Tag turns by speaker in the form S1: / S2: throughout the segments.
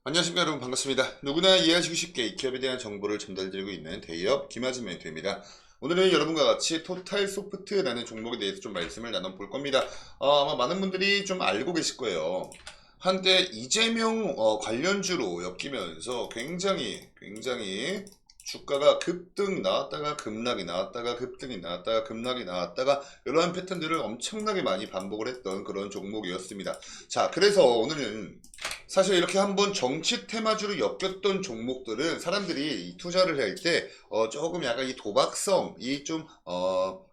S1: 안녕하십니까 여러분, 반갑습니다. 누구나 이해하시기 쉽게 이 기업에 대한 정보를 전달드리고 있는 대기업 김하진 멘토입니다. 오늘은 여러분과 같이 토탈소프트라는 종목에 대해서 좀 말씀을 나눠볼 겁니다. 아마 많은 분들이 좀 알고 계실 거예요. 한때 이재명 관련주로 엮이면서 굉장히 주가가 급등 나왔다가 급락이 나왔다가 급등이 나왔다가 급락이 나왔다가 이러한 패턴들을 엄청나게 많이 반복을 했던 그런 종목이었습니다. 자, 그래서 오늘은 사실 이렇게 한번 정치 테마주로 엮였던 종목들은 사람들이 이 투자를 할 때 조금 약간 이 도박성이 좀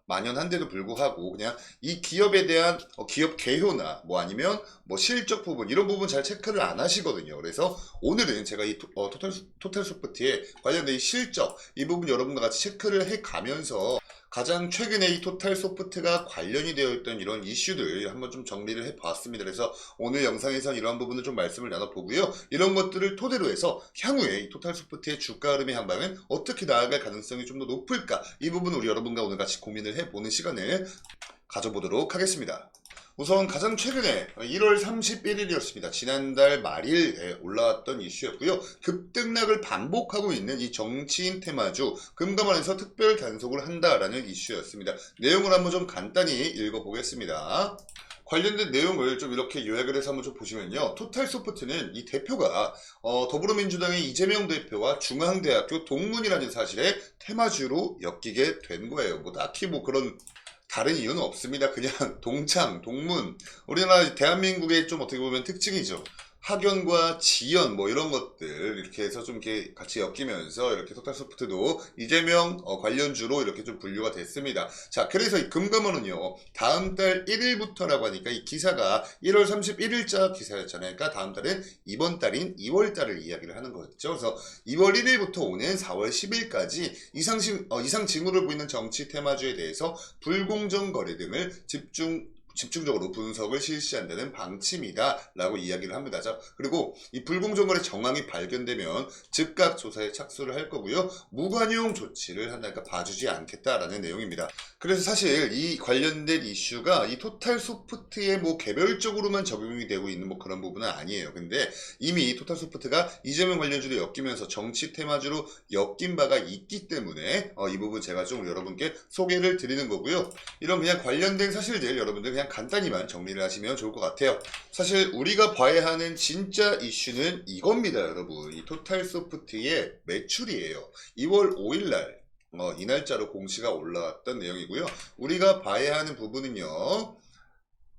S1: 만연한데도 불구하고 그냥 이 기업에 대한 기업 개요나 뭐 아니면 뭐 실적 부분 이런 부분 잘 체크를 안 하시거든요. 그래서 오늘은 제가 이 토탈소프트에 관련된 이 실적 이 부분 여러분과 같이 체크를 해 가면서 가장 최근에 이 토탈소프트가 관련이 되어 있던 이런 이슈들 한번 좀 정리를 해 봤습니다. 그래서 오늘 영상에서 이러한 부분을 좀 말씀을 나눠보고요. 이런 것들을 토대로 해서 향후에 이 토탈소프트의 주가 흐름의 향방은 어떻게 나아갈 가능성이 좀 더 높을까? 이 부분 우리 여러분과 오늘 같이 고민을 해보는 시간을 가져보도록 하겠습니다. 우선 가장 최근에 1월 31일이었습니다. 지난달 말일에 올라왔던 이슈였고요. 급등락을 반복하고 있는 이 정치인 테마주 금감원에서 특별 단속을 한다라는 이슈였습니다. 내용을 한번 좀 간단히 읽어보겠습니다. 관련된 내용을 좀 이렇게 요약을 해서 한번 좀 보시면요. 토탈소프트는 이 대표가 더불어민주당의 이재명 대표와 중앙대학교 동문이라는 사실에 테마주로 엮이게 된 거예요. 뭐 딱히 뭐 그런 다른 이유는 없습니다. 그냥 동창, 동문. 우리나라 대한민국의 좀 어떻게 보면 특징이죠. 학연과 지연 뭐 이런 것들 이렇게 해서 좀 이렇게 같이 엮이면서 이렇게 토탈소프트도 이재명 관련주로 이렇게 좀 분류가 됐습니다. 자, 그래서 이 금감원은요 다음 달 1일부터라고 하니까 이 기사가 1월 31일자 기사였잖아요. 그러니까 다음 달은 이번 달인 2월 달을 이야기를 하는 거였죠. 그래서 2월 1일부터 오는 4월 10일까지 이상 징후를 보이는 정치 테마주에 대해서 불공정 거래 등을 집중적으로 분석을 실시한다는 방침이다 라고 이야기를 합니다. 자, 그리고 이 불공정거래 정황이 발견되면 즉각 조사에 착수를 할 거고요. 무관용 조치를 한다니까 봐주지 않겠다라는 내용입니다. 그래서 사실 이 관련된 이슈가 이 토탈소프트에 뭐 개별적으로만 적용이 되고 있는 뭐 그런 부분은 아니에요. 근데 이미 토탈소프트가 이재명 관련주로 엮이면서 정치 테마주로 엮인 바가 있기 때문에 이 부분 제가 좀 여러분께 소개를 드리는 거고요. 이런 그냥 관련된 사실들 여러분들 그냥 간단히만 정리를 하시면 좋을 것 같아요. 사실 우리가 봐야 하는 진짜 이슈는 이겁니다, 여러분. 이 토탈소프트의 매출이에요. 2월 5일날 이 날짜로 공시가 올라왔던 내용이고요. 우리가 봐야 하는 부분은요.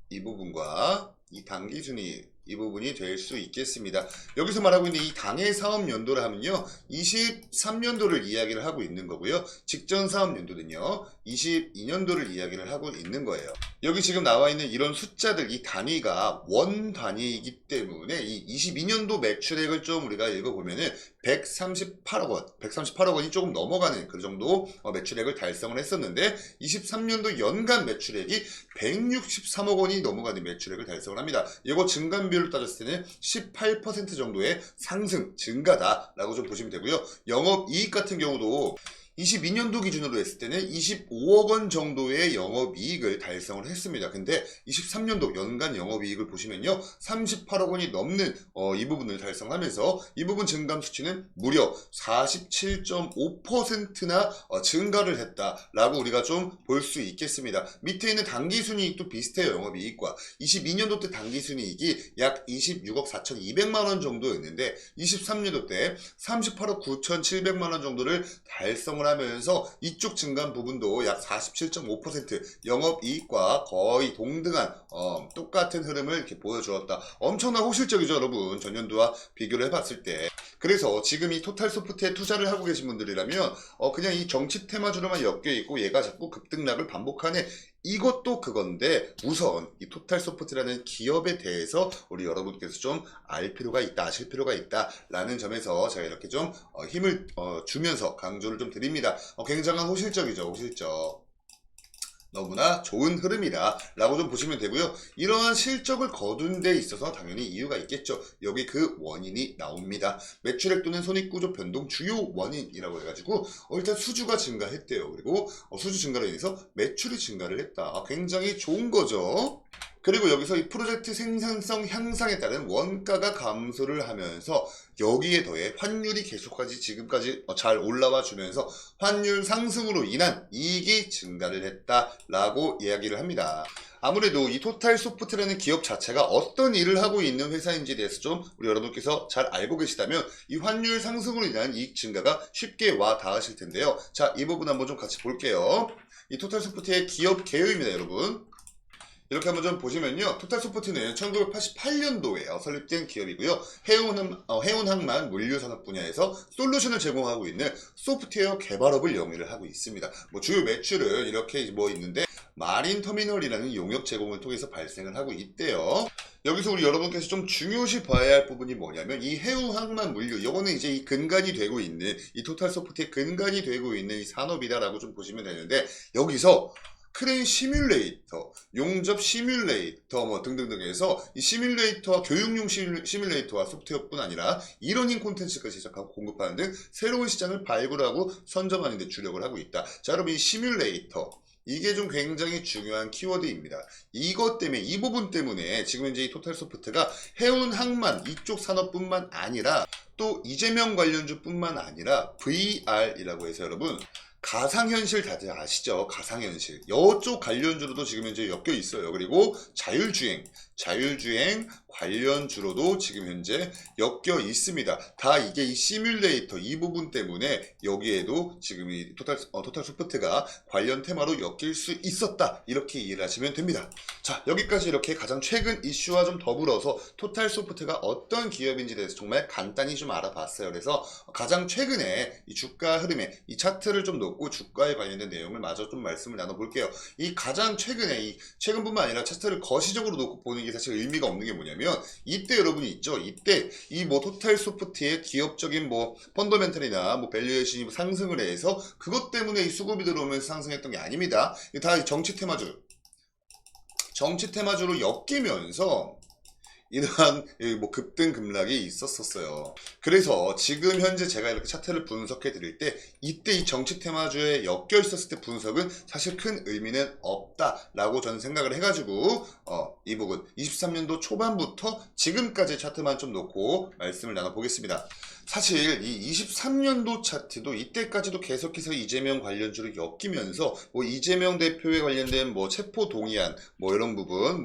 S1: 이 부분과 이 당기순위 이 부분이 될 수 있겠습니다. 여기서 말하고 있는 이 당해 사업 연도를 하면요. 23년도를 이야기를 하고 있는 거고요. 직전 사업 연도는요. 22년도를 이야기를 하고 있는 거예요. 여기 지금 나와 있는 이런 숫자들 이 단위가 원 단위이기 때문에 이 22년도 매출액을 좀 우리가 읽어보면은 138억 원, 138억 원이 조금 넘어가는 그 정도 매출액을 달성을 했었는데 23년도 연간 매출액이 163억 원이 넘어가는 매출액을 달성을 합니다. 이거 증감비율로 따졌을 때는 18% 정도의 상승, 증가다라고 좀 보시면 되고요. 영업이익 같은 경우도 22년도 기준으로 했을 때는 25억 원 정도의 영업이익을 달성을 했습니다. 근데 23년도 연간 영업이익을 보시면요. 38억 원이 넘는 이 부분을 달성하면서 이 부분 증감 수치는 무려 47.5%나 증가를 했다라고 우리가 좀 볼 수 있겠습니다. 밑에 있는 당기순이익도 비슷해요. 영업이익과 22년도 때 당기순이익이 약 26억 4,200만 원 정도였는데 23년도 때 38억 9,700만 원 정도를 달성을 하면서 이쪽 증감 부분도 약 47.5% 영업이익과 거의 동등한 똑같은 흐름을 이렇게 보여주었다. 엄청난 호실적이죠, 여러분. 전년도와 비교를 해봤을 때. 그래서 지금 이 토탈소프트에 투자를 하고 계신 분들이라면 그냥 이 정치 테마주로만 엮여있고 얘가 자꾸 급등락을 반복하네. 이것도 그건데 우선 이 토탈소프트라는 기업에 대해서 우리 여러분께서 좀 알 필요가 있다, 아실 필요가 있다 라는 점에서 제가 이렇게 좀 힘을 주면서 강조를 좀 드립니다. 굉장한 호실적이죠, 호실적. 너무나 좋은 흐름이다 라고 좀 보시면 되고요. 이러한 실적을 거둔 데 있어서 당연히 이유가 있겠죠. 여기 그 원인이 나옵니다. 매출액 또는 손익구조 변동 주요 원인이라고 해가지고 일단 수주가 증가했대요. 그리고 수주 증가로 인해서 매출이 증가를 했다. 굉장히 좋은 거죠. 그리고 여기서 이 프로젝트 생산성 향상에 따른 원가가 감소를 하면서 여기에 더해 환율이 계속까지 지금까지 잘 올라와 주면서 환율 상승으로 인한 이익이 증가를 했다라고 이야기를 합니다. 아무래도 이 토탈소프트라는 기업 자체가 어떤 일을 하고 있는 회사인지에 대해서 좀 우리 여러분께서 잘 알고 계시다면 이 환율 상승으로 인한 이익 증가가 쉽게 와 닿으실 텐데요. 자, 이 부분 한번 좀 같이 볼게요. 이 토탈소프트의 기업 개요입니다, 여러분. 이렇게 한번 좀 보시면요. 토탈소프트는 1988년도에 설립된 기업이고요. 해운항만 물류산업 분야에서 솔루션을 제공하고 있는 소프트웨어 개발업을 영위를 하고 있습니다. 주요 매출은 이렇게 있는데 마린 터미널이라는 용역 제공을 통해서 발생을 하고 있대요. 여기서 우리 여러분께서 좀 중요시 봐야 할 부분이 뭐냐면 이 해운항만 물류, 이거는 이제 이 근간이 되고 있는 이 토탈소프트의 근간이 되고 있는 이 산업이다라고 좀 보시면 되는데 여기서 크레인 시뮬레이터, 용접 시뮬레이터 등등등 해서 이 시뮬레이터와 교육용 시뮬레이터와 소프트웨어뿐 아니라 이러닝 콘텐츠까지 제작하고 공급하는 등 새로운 시장을 발굴하고 선점하는 데 주력을 하고 있다. 자, 여러분 이 시뮬레이터 이게 좀 굉장히 중요한 키워드입니다. 이것 때문에 이 부분 때문에 지금 현재 이 토탈소프트가 해운항만 이쪽 산업뿐만 아니라 또 이재명 관련주뿐만 아니라 VR이라고 해서 여러분 가상현실 다들 아시죠? 가상현실. 이쪽 관련주로도 지금 현재 엮여 있어요. 그리고 자율주행 관련주로도 지금 현재 엮여 있습니다. 다 이게 이 시뮬레이터 이 부분 때문에 여기에도 지금 이 토탈소프트가 관련 테마로 엮일 수 있었다. 이렇게 이해를 하시면 됩니다. 자, 여기까지 이렇게 가장 최근 이슈와 좀 더불어서 토탈소프트가 어떤 기업인지에 대해서 정말 간단히 좀 알아봤어요. 그래서 가장 최근에 이 주가 흐름에 이 차트를 좀 놓고 주가에 관련된 내용을 마저 좀 말씀을 나눠볼게요. 이 가장 최근에 최근뿐만 아니라 차트를 거시적으로 놓고 보는 게 사실 의미가 없는 게 뭐냐면 이때 여러분이 있죠. 이때 이 토탈소프트의 기업적인 펀더멘탈이나 밸류에이션이 상승을 해서 그것 때문에 이 수급이 들어오면서 상승했던 게 아닙니다. 다 정치 테마주로 엮이면서 이러한 급등 급락이 있었어요. 그래서 지금 현재 제가 이렇게 차트를 분석해 드릴 때 이때 이 정치 테마주에 엮여 있었을 때 분석은 사실 큰 의미는 없다라고 저는 생각을 해가지고 이 부분 23년도 초반부터 지금까지 차트만 좀 놓고 말씀을 나눠보겠습니다. 사실 이 23년도 차트도 이때까지도 계속해서 이재명 관련주로 엮이면서 이재명 대표에 관련된 체포 동의안 이런 부분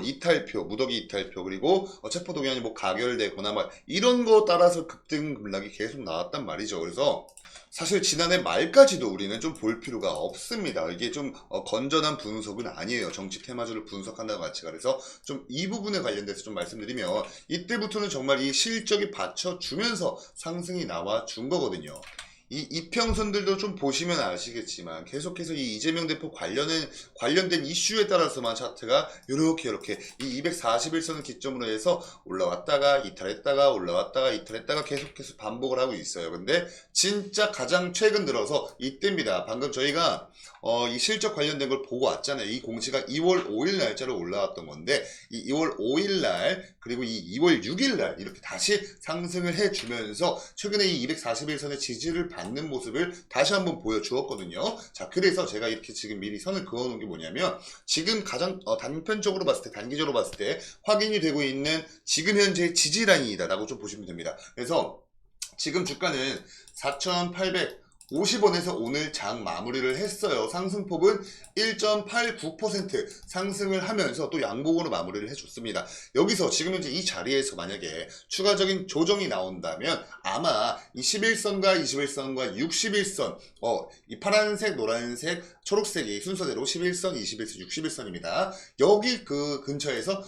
S1: 이탈표 무더기 이탈표 그리고 체포 동의안이 가결되거나 이런 거 따라서 급등 급락이 계속 나왔단 말이죠. 그래서 사실 지난해 말까지도 우리는 좀 볼 필요가 없습니다. 이게 좀 건전한 분석은 아니에요. 정치 테마주를 분석한다고 같이. 그래서 좀 이 부분에 관련돼서 좀 말씀드리면 이때부터는 정말 이 실적이 받쳐주면서 상승이 나와 준 거거든요. 이 이평선들도 좀 보시면 아시겠지만 계속해서 이 이재명 대표 관련된 이슈에 따라서만 차트가 이렇게 이 241선을 기점으로 해서 올라왔다가 이탈했다가 올라왔다가 이탈했다가 계속해서 반복을 하고 있어요. 근데 진짜 가장 최근 들어서 이때입니다. 방금 저희가 이 실적 관련된 걸 보고 왔잖아요. 이 공시가 2월 5일 날짜로 올라왔던 건데 이 2월 5일 날 그리고 이 2월 6일 날 이렇게 다시 상승을 해주면서 최근에 이 241선의 지지를 받는 모습을 다시 한번 보여주었거든요. 자, 그래서 제가 이렇게 지금 미리 선을 그어놓은 게 뭐냐면 지금 가장 단편적으로 봤을 때 단기적으로 봤을 때 확인이 되고 있는 지금 현재의 지지라인이다라고 좀 보시면 됩니다. 그래서 지금 주가는 4,850원에서 오늘 장 마무리를 했어요. 상승폭은 1.89% 상승을 하면서 또 양봉으로 마무리를 해줬습니다. 여기서 지금 현재 이 자리에서 만약에 추가적인 조정이 나온다면 아마 이 11선과 21선과 61선 이 파란색, 노란색, 초록색이 순서대로 11선, 21선, 61선입니다. 여기 그 근처에서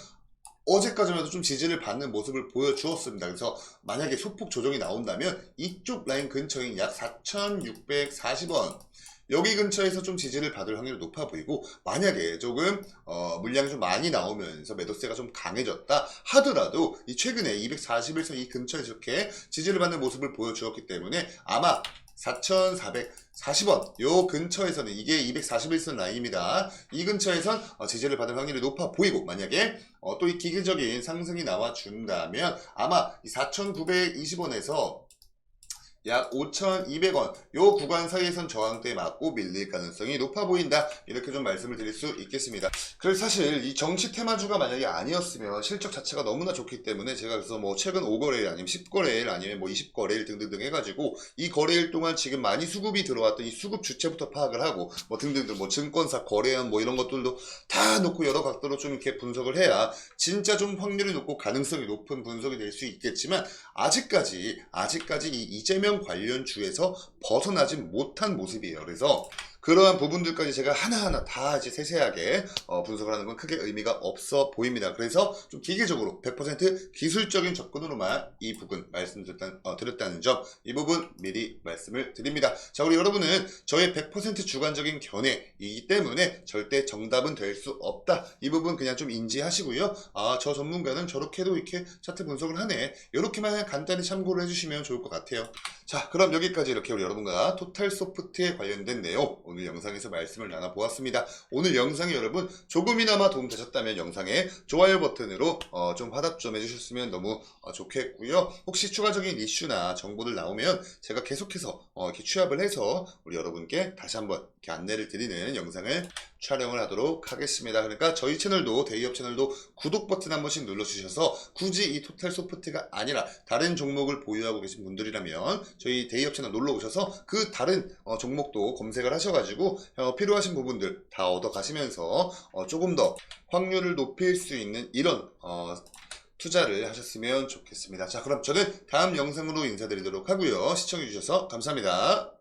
S1: 어제까지만 해도 좀 지지를 받는 모습을 보여주었습니다. 그래서 만약에 소폭 조정이 나온다면 이쪽 라인 근처인 약 4,640원 여기 근처에서 좀 지지를 받을 확률이 높아 보이고 만약에 조금 물량이 좀 많이 나오면서 매도세가 좀 강해졌다 하더라도 이 최근에 241선 이 근처에서 이렇게 지지를 받는 모습을 보여주었기 때문에 아마 4,440원 요 근처에서는 이게 241선 라인입니다. 이 근처에선 지지를 받을 확률이 높아 보이고 만약에 또 이 기계적인 상승이 나와 준다면 아마 이 4,920원에서 약 5,200원 요 구간 사이에선 저항대에 맞고 밀릴 가능성이 높아 보인다. 이렇게 좀 말씀을 드릴 수 있겠습니다. 그래서 사실 이 정치 테마주가 만약에 아니었으면 실적 자체가 너무나 좋기 때문에 제가 그래서 뭐 최근 5거래일 아니면 10거래일 아니면 뭐 20거래일 등등등 해가지고 이 거래일 동안 지금 많이 수급이 들어왔던 이 수급 주체부터 파악을 하고 뭐 등등등 뭐 증권사 거래한 뭐 이런 것들도 다 놓고 여러 각도로 좀 이렇게 분석을 해야 진짜 좀 확률이 높고 가능성이 높은 분석이 될 수 있겠지만 아직까지 이 이재명 관련주에서 벗어나지 못한 모습이에요. 그래서 그러한 부분들까지 제가 하나하나 다 이제 세세하게 분석을 하는 건 크게 의미가 없어 보입니다. 그래서 좀 기계적으로 100% 기술적인 접근으로만 이 부분 드렸다는 점, 이 부분 미리 말씀을 드립니다. 자, 우리 여러분은 저의 100% 주관적인 견해이기 때문에 절대 정답은 될 수 없다. 이 부분 그냥 좀 인지하시고요. 아, 저 전문가는 저렇게도 이렇게 차트 분석을 하네. 이렇게만 간단히 참고를 해주시면 좋을 것 같아요. 자, 그럼 여기까지 이렇게 우리 여러분과 토탈소프트에 관련된 내용 오늘 영상에서 말씀을 나눠보았습니다. 오늘 영상이 여러분 조금이나마 도움되셨다면 영상에 좋아요 버튼으로 좀 화답 좀 해주셨으면 너무 좋겠고요. 혹시 추가적인 이슈나 정보들 나오면 제가 계속해서 이렇게 취합을 해서 우리 여러분께 다시 한번 이렇게 안내를 드리는 영상을 촬영을 하도록 하겠습니다. 그러니까 저희 채널도 데이업 채널도 구독 버튼 한 번씩 눌러주셔서 굳이 이 토탈소프트가 아니라 다른 종목을 보유하고 계신 분들이라면 저희 데이업 채널 놀러 오셔서 그 다른 종목도 검색을 하셔가지고 필요하신 부분들 다 얻어 가시면서 조금 더 확률을 높일 수 있는 이런 투자를 하셨으면 좋겠습니다. 자, 그럼 저는 다음 영상으로 인사드리도록 하고요. 시청해주셔서 감사합니다.